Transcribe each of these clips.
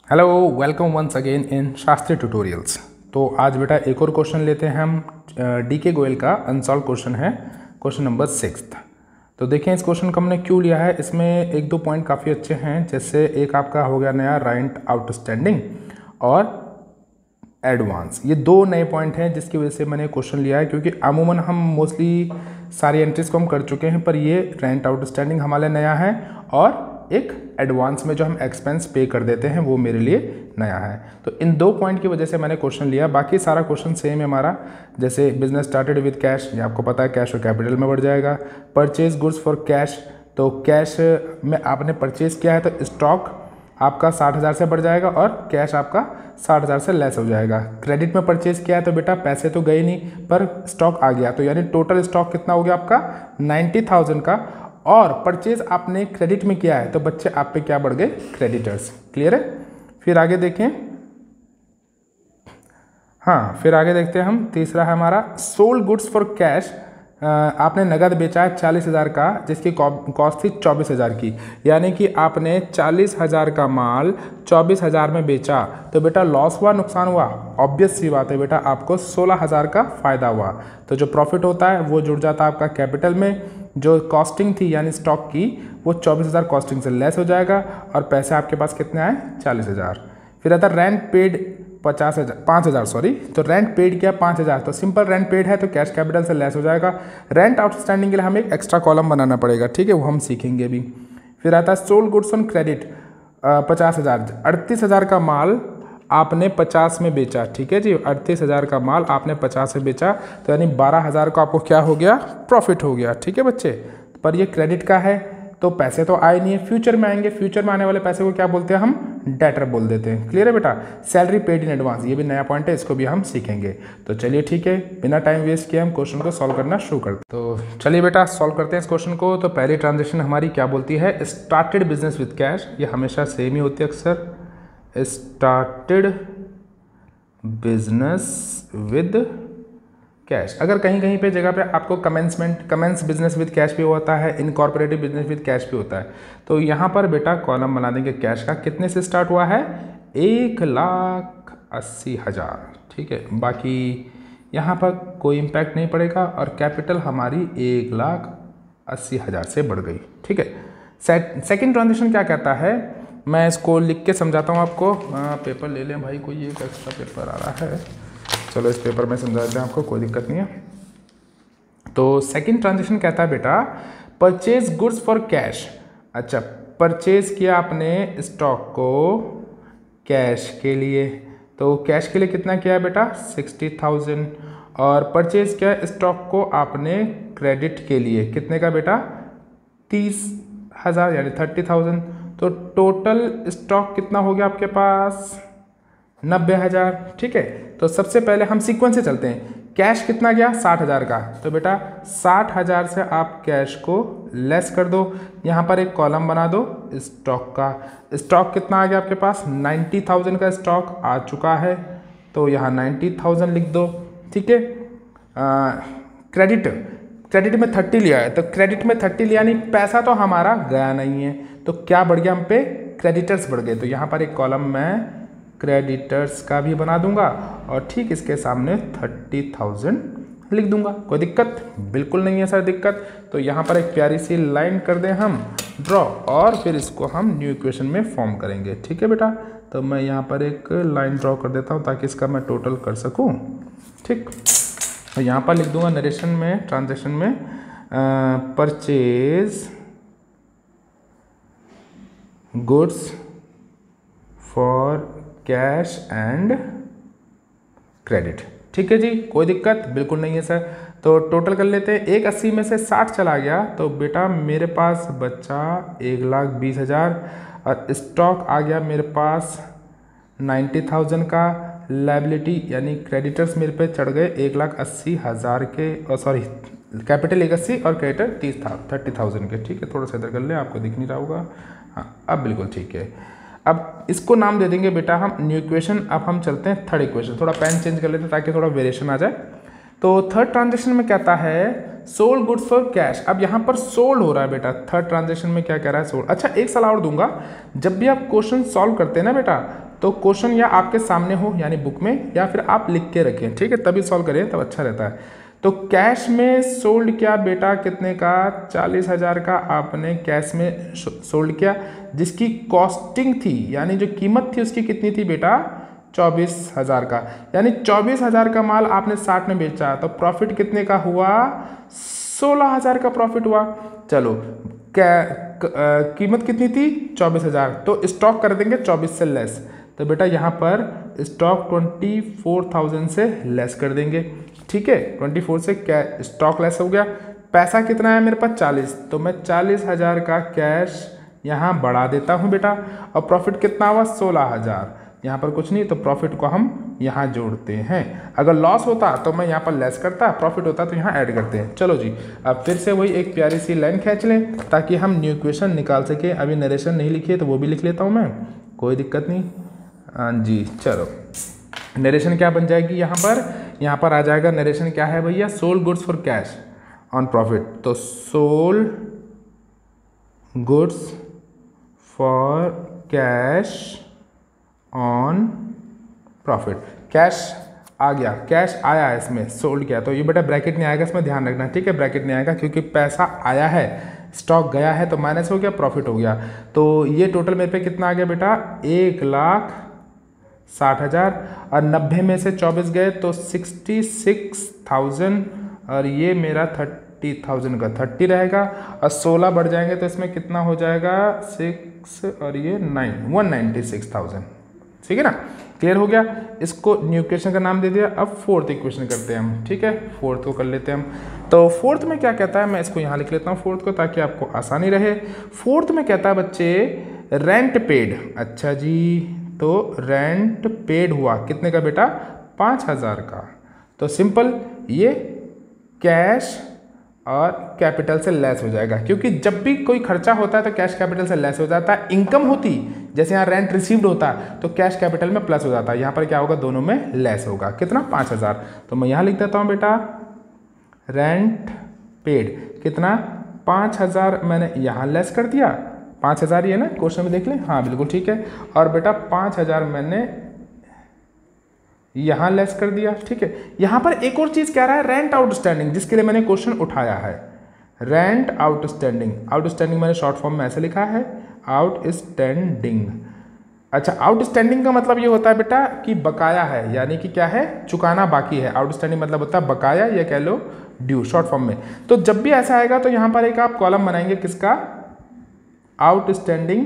Hello, welcome once again in Shastri tutorials. तो आज बेटा एक और क्वेश्चन लेते हैं हम। डीके गोयल का अनसॉल्व क्वेश्चन है, क्वेश्चन नंबर 6। तो देखें इस क्वेश्चन को हमने क्यों लिया है। इसमें एक दो पॉइंट काफ़ी अच्छे हैं, जैसे एक आपका हो गया नया रेंट आउटस्टैंडिंग और एडवांस। ये दो नए पॉइंट हैं जिसकी वजह से मैंने क्वेश्चन लिया है, क्योंकि अमूमन हम मोस्टली सारी एंट्रीज को हम कर चुके हैं, पर ये रेंट आउटस्टैंडिंग हमारे नया है और एक एडवांस में जो हम एक्सपेंस पे कर देते हैं वो मेरे लिए नया है। तो इन दो पॉइंट की वजह से मैंने क्वेश्चन लिया। बाकी सारा क्वेश्चन सेम है हमारा। जैसे बिजनेस स्टार्टेड विद कैश, ये आपको पता है कैश और कैपिटल में बढ़ जाएगा। परचेज गुड्स फॉर कैश, तो कैश में आपने परचेज किया है तो स्टॉक आपका 60,000 से बढ़ जाएगा और कैश आपका 60,000 से लेस हो जाएगा। क्रेडिट में परचेज किया है तो बेटा पैसे तो गए नहीं, पर स्टॉक आ गया, तो यानी टोटल स्टॉक कितना हो गया आपका 90,000 का। और परचेज आपने क्रेडिट में किया है तो बच्चे आप पे क्या बढ़ गए, क्रेडिटर्स। क्लियर है। फिर आगे देखें, हाँ फिर आगे देखते हैं हम। तीसरा है हमारा सोल्ड गुड्स फॉर कैश। आपने नगद बेचा है 40,000 का, जिसकी कॉस्ट थी 24,000 की, यानी कि आपने 40,000 का माल 24,000 में बेचा, तो बेटा लॉस हुआ, नुकसान हुआ? ऑब्वियस सी बात है बेटा, आपको 16,000 का फायदा हुआ। तो जो प्रॉफिट होता है वो जुड़ जाता है आपका कैपिटल में। जो कॉस्टिंग थी यानी स्टॉक की, वो 24,000 कॉस्टिंग से लेस हो जाएगा और पैसे आपके पास कितने आए, 40,000। फिर आता रेंट पेड 5,000 सॉरी, तो रेंट पेड किया 5,000, तो सिंपल रेंट पेड है तो कैश कैपिटल से लेस हो जाएगा। रेंट आउटस्टैंडिंग के लिए हमें एक एक्स्ट्रा कॉलम बनाना पड़ेगा, ठीक है, वो हम सीखेंगे भी। फिर आता है सोल्ड गुड्स ऑन क्रेडिट 50,000, 38,000 का माल आपने 50 में बेचा, ठीक है जी, 38,000 का माल आपने 50 में बेचा, तो यानी 12,000 का आपको क्या हो गया, प्रॉफिट हो गया, ठीक है बच्चे। पर ये क्रेडिट का है तो पैसे तो आए नहीं है, फ्यूचर में आएंगे। फ्यूचर में आने वाले पैसे को क्या बोलते हैं हम, डेटर बोल देते हैं। क्लियर है बेटा। सैलरी पेड इन एडवांस, ये भी नया पॉइंट है, इसको भी हम सीखेंगे। तो चलिए ठीक है, बिना टाइम वेस्ट किए हम क्वेश्चन को सॉल्व करना शुरू करते हैं। तो चलिए बेटा सॉल्व करते हैं इस क्वेश्चन को। तो पहली ट्रांजेक्शन हमारी क्या बोलती है, स्टार्टेड बिजनेस विद कैश। ये हमेशा सेम ही होती है अक्सर, स्टार्टेड बिजनेस विद कैश। अगर कहीं कहीं पे जगह पे आपको कमेंस बिजनेस विद कैश भी होता है, इनकॉर्पोरेटिव बिजनेस विद कैश भी होता है। तो यहाँ पर बेटा कॉलम बना देंगे कैश का। कितने से स्टार्ट हुआ है, 1,80,000, ठीक है। बाकी यहाँ पर कोई इम्पैक्ट नहीं पड़ेगा और कैपिटल हमारी 1,80,000 से बढ़ गई, ठीक है। सेकेंड ट्रांजेक्शन क्या कहता है, मैं इसको लिख के समझाता हूँ आपको। पेपर ले लें भाई, कोई एक एक्स्ट्रा पेपर आ रहा है, चलो इस पेपर में समझा देते हैं आपको, कोई दिक्कत नहीं है। तो सेकंड ट्रांजेक्शन कहता है बेटा परचेज गुड्स फॉर कैश। अच्छा, परचेज किया आपने स्टॉक को कैश के लिए, तो कैश के लिए कितना किया है बेटा, 60,000। और परचेज किया स्टॉक को आपने क्रेडिट के लिए, कितने का बेटा, 30,000 यानी 30,000। तो टोटल स्टॉक कितना हो गया आपके पास, 90,000, ठीक है। तो सबसे पहले हम सीक्वेंस से चलते हैं। कैश कितना गया, 60,000 का, तो बेटा 60,000 से आप कैश को लेस कर दो। यहाँ पर एक कॉलम बना दो स्टॉक का। स्टॉक कितना आ गया आपके पास, 90,000 का स्टॉक आ चुका है, तो यहाँ 90,000 लिख दो, ठीक है। क्रेडिट में 30 लिया है, तो क्रेडिट में 30 लिया नहीं, पैसा तो हमारा गया नहीं है, तो क्या बढ़ गया हम पे, क्रेडिटर्स बढ़ गए। तो यहाँ पर एक कॉलम मैं क्रेडिटर्स का भी बना दूंगा और ठीक इसके सामने 30,000 लिख दूंगा। कोई दिक्कत बिल्कुल नहीं है सर दिक्कत। तो यहाँ पर एक प्यारी सी लाइन कर दें हम ड्रॉ, और फिर इसको हम न्यू इक्वेशन में फॉर्म करेंगे, ठीक है बेटा। तो मैं यहाँ पर एक लाइन ड्रॉ कर देता हूँ ताकि इसका मैं टोटल कर सकूँ, ठीक। तो यहाँ पर लिख दूंगा नरेशन में, ट्रांजेक्शन में, purchase goods for cash and credit, ठीक है जी, कोई दिक्कत बिल्कुल नहीं है सर। तो टोटल कर लेते हैं, 1,80 में से 60 चला गया, तो बेटा मेरे पास बचा 1,20,000 और स्टॉक आ गया मेरे पास 90,000 का। लायबिलिटी यानी क्रेडिटर्स मेरे पे चढ़ गए 1,80,000 के, सॉरी कैपिटल 1,80 और क्रेडिटर 30,000 के, ठीक है। थोड़ा सा इधर कर लें, आपको दिख नहीं रहा होगा, हाँ अब बिल्कुल ठीक है। अब इसको नाम दे देंगे बेटा हम न्यू इक्वेशन। अब हम चलते हैं थर्ड इक्वेशन, थोड़ा पेन चेंज कर लेते हैं ताकि थोड़ा वेरिएशन आ जाए। तो थर्ड ट्रांजेक्शन में कहता है सोल्ड गुड्स फॉर कैश। अब यहाँ पर सोल्ड हो रहा है बेटा, थर्ड ट्रांजेक्शन में क्या कह रहा है, सोल्ड। अच्छा एक सलाह और दूंगा, जब भी आप क्वेश्चन सॉल्व करते हैं ना बेटा, तो क्वेश्चन या आपके सामने हो यानी बुक में, या फिर आप लिख के रखें, ठीक है, तभी सॉल्व करें तब अच्छा रहता है। तो कैश में सोल्ड किया बेटा कितने का, 40,000 का आपने कैश में सोल्ड किया, जिसकी कॉस्टिंग थी यानी जो कीमत थी उसकी कितनी थी बेटा, 24,000 का। यानी 24,000 का माल आपने 60 में बेचा, तो प्रॉफिट कितने का हुआ, 16,000 का प्रॉफिट हुआ। चलो कीमत कितनी थी, 24,000, तो स्टॉक कर देंगे 24 से लेस, तो बेटा यहाँ पर स्टॉक 24,000 से लेस कर देंगे, ठीक है, 24 से क्या स्टॉक लेस हो गया। पैसा कितना है मेरे पास, 40, तो मैं 40,000 का कैश यहाँ बढ़ा देता हूँ बेटा, और प्रॉफिट कितना हुआ, 16,000। यहाँ पर कुछ नहीं, तो प्रॉफिट को हम यहाँ जोड़ते हैं। अगर लॉस होता तो मैं यहाँ पर लेस करता, प्रॉफिट होता तो यहाँ ऐड करते हैं। चलो जी, अब फिर से वही एक प्यारी सी लाइन खींच लें ताकि हम न्यू इक्वेशन निकाल सके। अभी नरेशन नहीं लिखी है तो वो भी लिख लेता हूँ मैं, कोई दिक्कत नहीं। हाँ जी, चलो नरेशन क्या बन जाएगी यहाँ पर आ जाएगा नरेशन क्या है भैया, sold goods for cash on profit. तो sold goods for cash on profit. Cash आ गया, कैश आया है इसमें, सोल्ड किया, तो ये बेटा ब्रैकेट नहीं आएगा, इसमें ध्यान रखना, ठीक है, ब्रैकेट नहीं आएगा क्योंकि पैसा आया है, स्टॉक गया है, तो माइनस हो गया, प्रॉफिट हो गया। तो ये टोटल मेरे पे कितना आ गया बेटा, 1,60,000, और 90 में से 24 गए तो 66,000, और ये मेरा 30,000 का 30 रहेगा, और 16 बढ़ जाएंगे तो इसमें कितना हो जाएगा, 6 और ये 9, 196,000, ठीक है ना, क्लियर हो गया। इसको न्यू इक्वेशन का नाम दे दिया। अब फोर्थ इक्वेशन करते हैं हम, ठीक है, फोर्थ को कर लेते हैं हम। तो फोर्थ में क्या कहता है, मैं इसको यहाँ लिख लेता हूँ फोर्थ को ताकि आपको आसानी रहे। फोर्थ में कहता है बच्चे रेंट पेड। अच्छा जी, तो रेंट पेड हुआ कितने का बेटा, 5,000 का। तो सिंपल ये कैश और कैपिटल से लेस हो जाएगा, क्योंकि जब भी कोई खर्चा होता है तो कैश कैपिटल से लेस हो जाता है। इनकम होती जैसे यहाँ रेंट रिसीव्ड होता है तो कैश कैपिटल में प्लस हो जाता है, यहाँ पर क्या होगा, दोनों में लेस होगा। कितना, 5,000। तो मैं यहाँ लिख देता हूँ बेटा रेंट पेड कितना, 5,000 मैंने यहाँ लेस कर दिया, 5,000 ये ना क्वेश्चन में देख लें, हाँ बिल्कुल ठीक है, और बेटा 5,000 मैंने यहाँ लेस कर दिया, ठीक है। यहाँ पर एक और चीज़ कह रहा है, रेंट आउटस्टैंडिंग, जिसके लिए मैंने क्वेश्चन उठाया है, रेंट आउटस्टैंडिंग। आउटस्टैंडिंग मैंने शॉर्ट फॉर्म में ऐसे लिखा है, आउटस्टैंडिंग। अच्छा, आउटस्टैंडिंग का मतलब ये होता है बेटा कि बकाया है, यानी कि क्या है, चुकाना बाकी है। आउटस्टैंडिंग मतलब होता है बकाया, या कह लो ड्यू, शॉर्ट फॉर्म में। तो जब भी ऐसा आएगा तो यहाँ पर एक आप कॉलम बनाएंगे, किसका, आउटस्टैंडिंग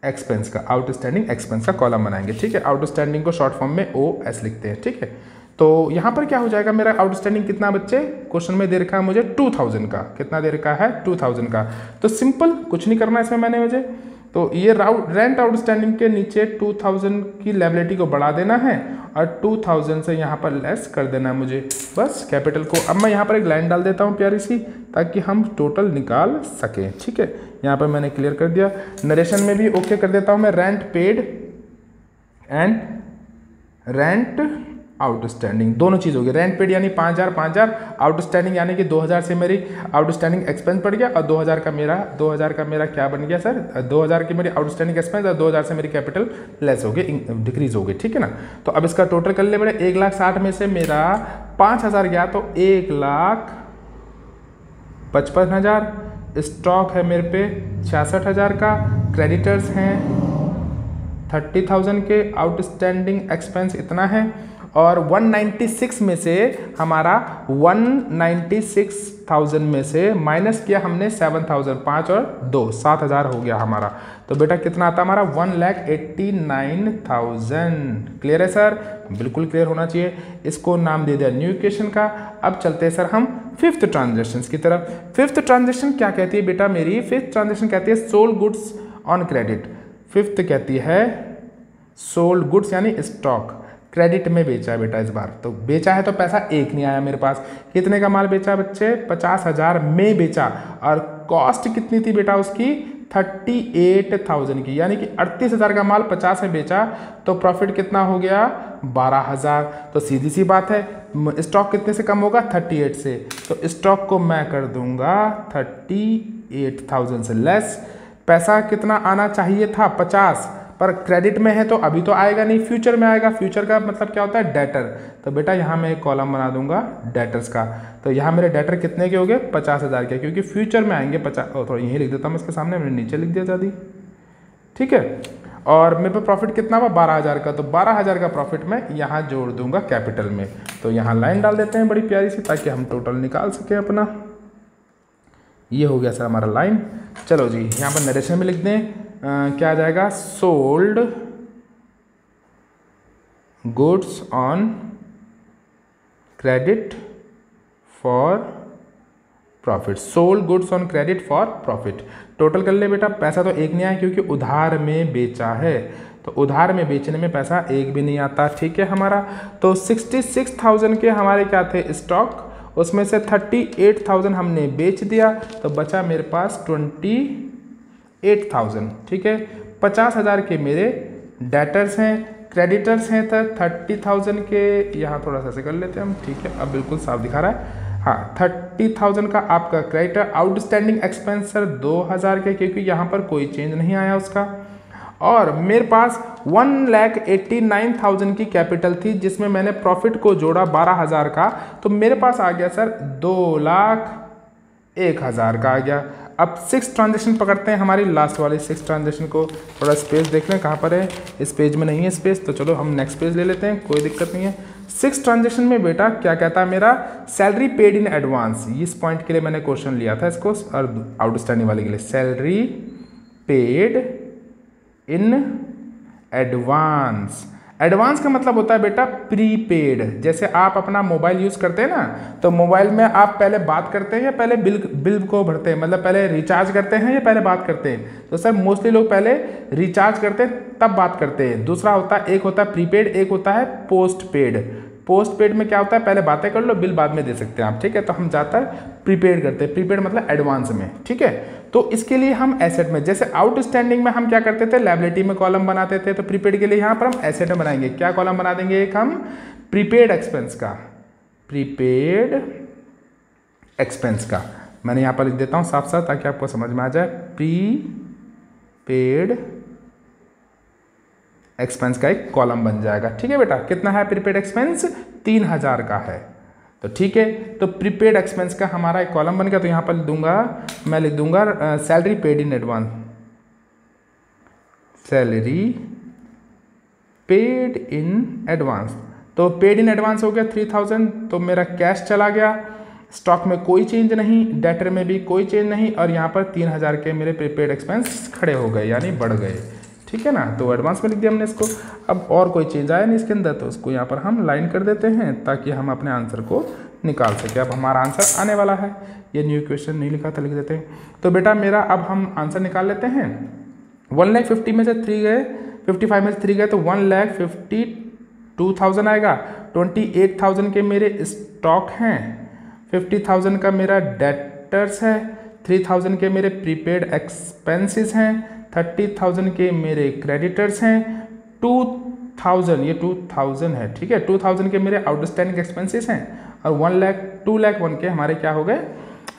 एक्सपेंस का, आउटस्टैंडिंग एक्सपेंस का कॉलम बनाएंगे, ठीक है। आउटस्टैंडिंग को शॉर्ट फॉर्म में OS लिखते हैं, ठीक है। तो यहाँ पर क्या हो जाएगा, मेरा आउटस्टैंडिंग कितना बच्चे, क्वेश्चन में दे रखा है मुझे 2,000 का, कितना दे रखा है, 2,000 का। तो सिंपल कुछ नहीं करना इसमें मैंने मुझे, तो ये रेंट आउटस्टैंडिंग के नीचे 2,000 की लायबिलिटी को बढ़ा देना है, और 2,000 से यहाँ पर लेस कर देना है मुझे, बस कैपिटल को। अब मैं यहाँ पर एक लाइन डाल देता हूँ प्यारी सी, ताकि हम टोटल निकाल सकें, ठीक है। यहाँ पर मैंने क्लियर कर दिया। नरेशन में भी ओके कर देता हूँ मैं, rent paid and rent outstanding, दोनों चीज़ होगी। रेंट पेड यानी 5,000, आउटस्टैंडिंग यानी कि 2,000 से मेरी आउटस्टैंडिंग एक्सपेंस बढ़ गया, और 2,000 का मेरा क्या बन गया सर, 2,000 की मेरी आउटस्टैंडिंग एक्सपेंस, और 2,000 से मेरी कैपिटल लेस हो गई, डिक्रीज हो गई, ठीक है ना। तो अब इसका टोटल कर ले मेरे, 1,60,000 में से मेरा 5,000 गया, तो 1,55,000। स्टॉक है मेरे पे 66,000 का, क्रेडिटर्स हैं 30,000 के, आउटस्टैंडिंग एक्सपेंस इतना है, और 196 में से हमारा 196,000 में से माइनस किया हमने 7,000, 5 और 2 7,000 हो गया हमारा। तो बेटा कितना आता हमारा, 1,89,000। क्लियर है सर, बिल्कुल क्लियर होना चाहिए। इसको नाम दे दिया न्यू इक्वेशन का। अब चलते हैं सर हम फिफ्थ ट्रांजेक्शन की तरफ। फिफ्थ ट्रांजेक्शन क्या कहती है बेटा मेरी, फिफ्थ ट्रांजेक्शन कहती है sold goods on credit. Fifth कहती है सोल्ड गुड्स यानी स्टॉक, क्रेडिट में बेचा है बेटा इस बार। तो बेचा है तो पैसा एक नहीं आया मेरे पास। कितने का माल बेचा बच्चे, 50,000 में बेचा, और कॉस्ट कितनी थी बेटा उसकी 38,000 की, यानी कि 38,000 का माल 50 में बेचा तो प्रॉफिट कितना हो गया 12,000। तो सीधी सी बात है, स्टॉक कितने से कम होगा 38 से, तो स्टॉक को मैं कर दूंगा 38,000 से लेस। पैसा कितना आना चाहिए था 50, पर क्रेडिट में है तो अभी तो आएगा नहीं, फ्यूचर में आएगा। फ्यूचर का मतलब क्या होता है डेटर। तो बेटा यहाँ मैं एक कॉलम बना दूंगा डेटर्स का, तो यहाँ मेरे डेटर कितने के हो गए 50,000 के, क्योंकि फ्यूचर में आएंगे 50। थोड़ा यही लिख देता हूँ इसके सामने, मैंने नीचे लिख दिया ज़्यादा, ठीक है। और मेरे पे प्रॉफिट कितना हुआ 12,000 का, तो 12,000 का प्रॉफिट मैं यहाँ जोड़ दूंगा कैपिटल में। तो यहाँ लाइन डाल देते हैं बड़ी प्यारी सी, ताकि हम टोटल निकाल सकें अपना। ये हो गया सर हमारा लाइन। चलो जी यहाँ पर नरेशन में लिख दें क्या आ जाएगा, sold goods on credit for profit, sold goods on credit for profit. Total कर ले बेटा, पैसा तो एक नहीं आया क्योंकि उधार में बेचा है, तो उधार में बेचने में पैसा एक भी नहीं आता, ठीक है हमारा। तो 66,000 के हमारे क्या थे स्टॉक, उसमें से 38,000 हमने बेच दिया, तो बचा मेरे पास 28,000, ठीक है। 50,000 के मेरे डेटर्स हैं, क्रेडिटर्स हैं तो 30,000 के, यहाँ थोड़ा सा से कर लेते हैं हम, ठीक है, अब बिल्कुल साफ दिखा रहा है। हाँ 30,000 का आपका क्रेडिटर। आउटस्टैंडिंग एक्सपेंस सर 2,000 के, क्योंकि यहाँ पर कोई चेंज नहीं आया उसका। और मेरे पास 1,89,000 की कैपिटल थी, जिसमें मैंने प्रॉफिट को जोड़ा 12,000 का, तो मेरे पास आ गया सर 2,01,000 का आ गया। अब 6 ट्रांजेक्शन पकड़ते हैं, हमारी लास्ट वाली 6 ट्रांजेक्शन को। थोड़ा स्पेस देख लें कहाँ पर है, इस पेज में नहीं है स्पेस, तो चलो हम नेक्स्ट पेज ले लेते हैं, कोई दिक्कत नहीं है। 6 ट्रांजेक्शन में बेटा क्या कहता है मेरा, सैलरी पेड इन एडवांस। इस पॉइंट के लिए मैंने क्वेश्चन लिया था इसको, और आउटस्टैंडिंग वाले के लिए salary paid in advance. Advance का मतलब होता है बेटा प्रीपेड। जैसे आप अपना मोबाइल यूज़ करते हैं ना, तो मोबाइल में आप पहले बात करते हैं या पहले बिल को भरते हैं, मतलब पहले रिचार्ज करते हैं या पहले बात करते हैं। तो सर मोस्टली लोग पहले रिचार्ज करते हैं तब बात करते हैं। दूसरा होता है, एक होता है प्रीपेड, एक होता है पोस्ट पेड। पोस्ट पेड में क्या होता है, पहले बातें कर लो, बिल बाद में दे सकते हैं आप, ठीक है। तो हम ज़्यादातर प्रीपेड करते हैं, प्रीपेड मतलब एडवांस में, ठीक है। तो इसके लिए हम एसेट में, जैसे आउटस्टैंडिंग में हम क्या करते थे, लायबिलिटी में कॉलम बनाते थे, तो प्रीपेड के लिए यहाँ पर हम एसेट में बनाएंगे। क्या कॉलम बना देंगे, एक हम प्रीपेड एक्सपेंस का, प्रीपेड एक्सपेंस का मैंने यहाँ पर लिख देता हूँ साफ साफ, ताकि आपको समझ में आ जाए। प्रीपेड एक्सपेंस का एक कॉलम बन जाएगा, ठीक है बेटा। कितना है प्रीपेड एक्सपेंस, 3,000 का है, तो ठीक है। तो प्रीपेड एक्सपेंस का हमारा एक कॉलम बन गया, तो यहाँ पर मैं लिख दूंगा salary paid in advance, salary paid in advance. तो पेड इन एडवांस हो गया 3,000, तो मेरा कैश चला गया, स्टॉक में कोई चेंज नहीं, डेटर में भी कोई चेंज नहीं, और यहाँ पर 3,000 के मेरे प्रीपेड एक्सपेंस खड़े हो गए, यानी बढ़ गए, ठीक है ना। तो एडवांस में लिख दिया हमने इसको। अब और कोई चेंज आया नहीं इसके अंदर, तो उसको यहाँ पर हम लाइन कर देते हैं, ताकि हम अपने आंसर को निकाल सके। अब हमारा आंसर आने वाला है, ये न्यू क्वेश्चन नहीं लिखा था, लिख देते हैं। तो बेटा मेरा अब हम आंसर निकाल लेते हैं। 1,50,000 में से 3 गए, 55 में से 3 गए, तो 1,52,000 आएगा। 28,000 के मेरे स्टॉक हैं, 50,000 का मेरा डेटर्स है, 3,000 के मेरे प्रीपेड एक्सपेंसेस हैं, 30,000 के मेरे क्रेडिटर्स हैं, 2,000 ये 2,000 है, ठीक है। 2,000 के मेरे आउटस्टैंडिंग एक्सपेंसेस हैं, और 2,01,000 के हमारे क्या हो गए।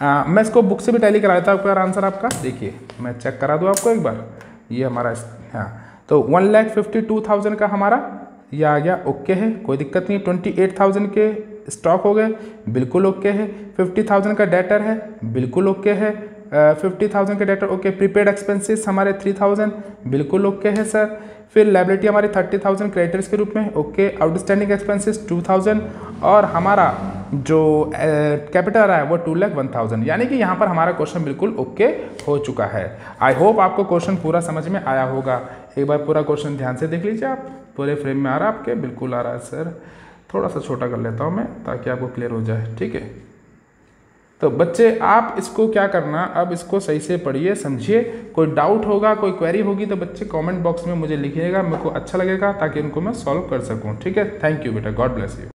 मैं इसको बुक से भी टैली करा देता हूँ आपका आंसर आपका, देखिए मैं चेक करा दूँ आपको एक बार। ये हमारा हाँ, तो 1,52,000 का हमारा ये आ गया, ओके है, कोई दिक्कत नहीं। 28,000 के स्टॉक हो गए, बिल्कुल ओके है। 50,000 का डेटर है, बिल्कुल ओके है। 50,000 के डेटर ओके। प्रीपेड एक्सपेंसेस हमारे 3,000, बिल्कुल ओके है सर। फिर लायबिलिटी हमारी 30,000 क्रेडिटर्स के रूप में, ओके। आउटस्टैंडिंग एक्सपेंसेस 2,000, और हमारा जो कैपिटल रहा है वो 2,01,000, यानी कि यहाँ पर हमारा क्वेश्चन बिल्कुल ओके हो चुका है। आई होप आपको क्वेश्चन पूरा समझ में आया होगा। एक बार पूरा क्वेश्चन ध्यान से देख लीजिए आप, पूरे फ्रेम में आ रहा है आपके, बिल्कुल आ रहा है सर। थोड़ा सा छोटा कर लेता हूँ मैं, ताकि आपको क्लियर हो जाए, ठीक है। तो बच्चे आप इसको क्या करना, अब इसको सही से पढ़िए, समझिए। कोई डाउट होगा, कोई क्वेरी होगी, तो बच्चे कमेंट बॉक्स में मुझे लिखिएगा, मेरे को अच्छा लगेगा, ताकि उनको मैं सॉल्व कर सकूं, ठीक है। थैंक यू बेटा, गॉड ब्लेस यू।